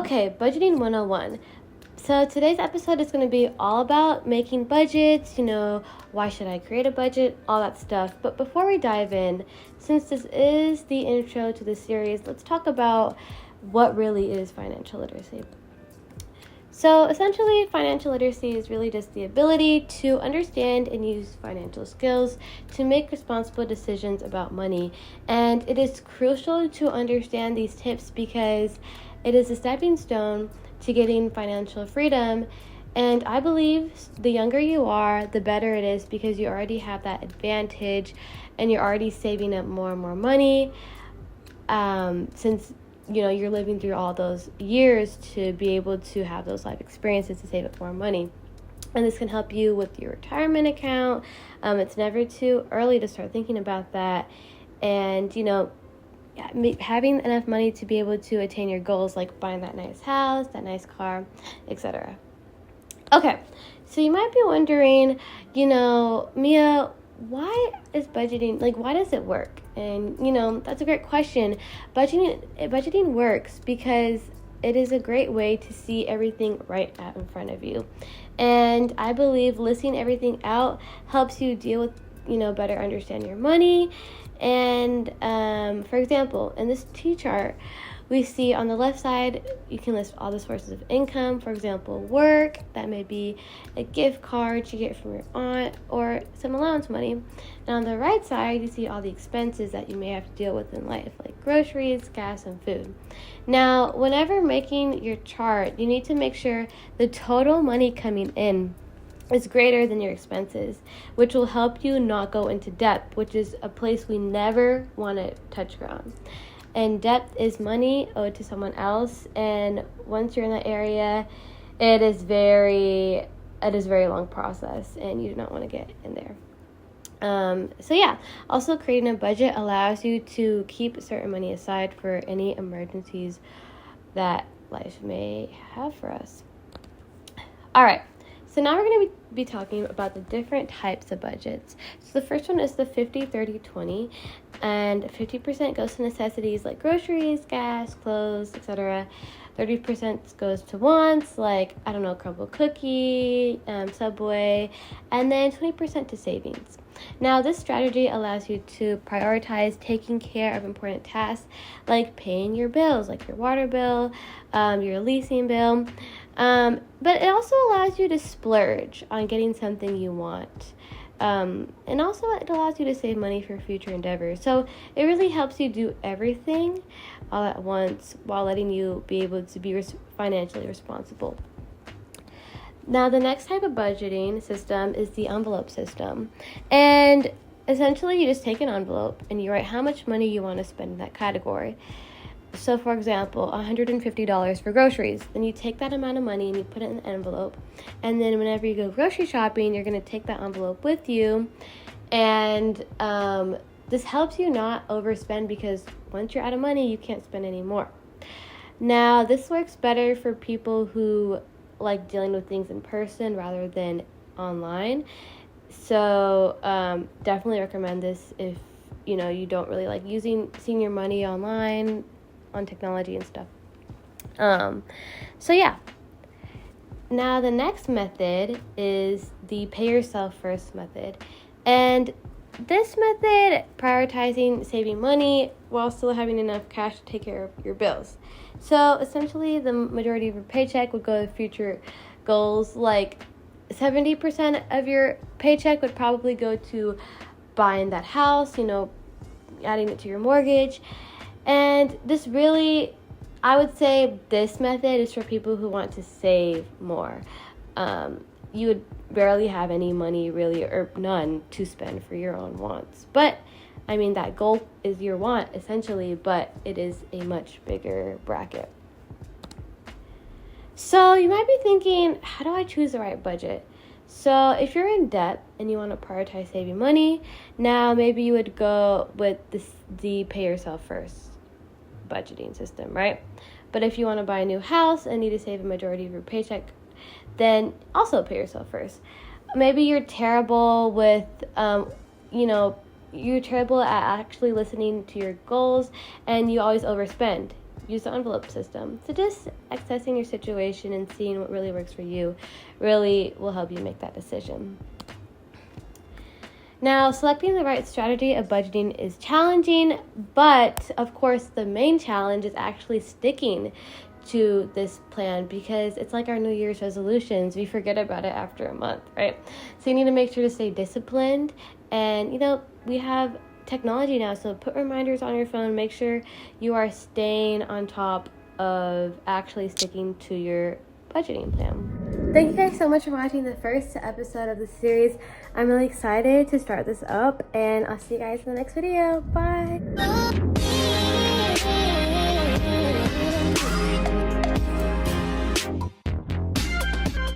Okay, budgeting 101. So today's episode is going to be all about making budgets, why should I create a budget, all that stuff. But before we dive in, since this is the intro to the series, let's talk about what really is financial literacy. So essentially, financial literacy is really just the ability to understand and use financial skills to make responsible decisions about money. And it is crucial to understand these tips because it is a stepping stone to getting financial freedom. And I believe the younger you are, the better it is because you already have that advantage and you're already saving up more and more money since you're living through all those years to be able to have those life experiences to save up more money. And this can help you with your retirement account. It's never too early to start thinking about that. And, having enough money to be able to attain your goals, like buying that nice house, that nice car, etc. Okay, so you might be wondering, Mia, why is budgeting, why does it work? And, that's a great question. Budgeting works because it is a great way to see everything right out in front of you. And I believe listing everything out helps you deal with, better understand your money. And, for example, in this T-chart, we see on the left side, you can list all the sources of income. For example, work, that may be a gift card you get from your aunt or some allowance money. And on the right side, you see all the expenses that you may have to deal with in life, like groceries, gas, and food. Now, whenever making your chart, you need to make sure the total money coming in is greater than your expenses, which will help you not go into debt, which is a place we never want to touch ground. And debt is money owed to someone else, and once you're in that area, it is a very long process, and you do not want to get in there. Also creating a budget allows you to keep certain money aside for any emergencies that life may have for us. All right. So now we're going to be talking about the different types of budgets. So the first one is the 50-30-20, and 50% goes to necessities like groceries, gas, clothes, etc. 30% goes to wants like, Crumble Cookie, Subway, and then 20% to savings. Now, this strategy allows you to prioritize taking care of important tasks like paying your bills, like your water bill, your leasing bill. But it also allows you to splurge on getting something you want. And also it allows you to save money for future endeavors. So it really helps you do everything all at once while letting you be able to be financially responsible. Now, the next type of budgeting system is the envelope system. And essentially, you just take an envelope and you write how much money you want to spend in that category. So, for example, $150 for groceries. Then you take that amount of money and you put it in an envelope. And then whenever you go grocery shopping, you're going to take that envelope with you. And this helps you not overspend because once you're out of money, you can't spend any more. Now, this works better for people who like dealing with things in person rather than online. So definitely recommend this if you don't really like seeing your money online on technology and stuff. Now the next method is the pay yourself first method, and this method prioritizing saving money while still having enough cash to take care of your bills. So essentially, the majority of your paycheck would go to future goals. Like 70% of your paycheck would probably go to buying that house, adding it to your mortgage. And this really, I would say this method is for people who want to save more. You would barely have any money really, or none, to spend for your own wants. But that goal is your want, essentially, but it is a much bigger bracket. So you might be thinking, how do I choose the right budget? So if you're in debt and you want to prioritize saving money, now maybe you would go with the pay yourself first budgeting system, right? But if you want to buy a new house and need to save a majority of your paycheck, then also pay yourself first. Maybe you're terrible with, you're terrible at actually listening to your goals and you always overspend. use the envelope system. So just accessing your situation and seeing what really works for you really will help you make that decision. Now, selecting the right strategy of budgeting is challenging, but of course the main challenge is actually sticking to this plan, because it's like our New Year's resolutions. We forget about it after a month, right? So you need to make sure to stay disciplined. And we have technology now, so put reminders on your phone. Make sure you are staying on top of actually sticking to your budgeting plan. Thank you guys so much for watching the first episode of the series. I'm really excited to start this up, and I'll see you guys in the next video. Bye.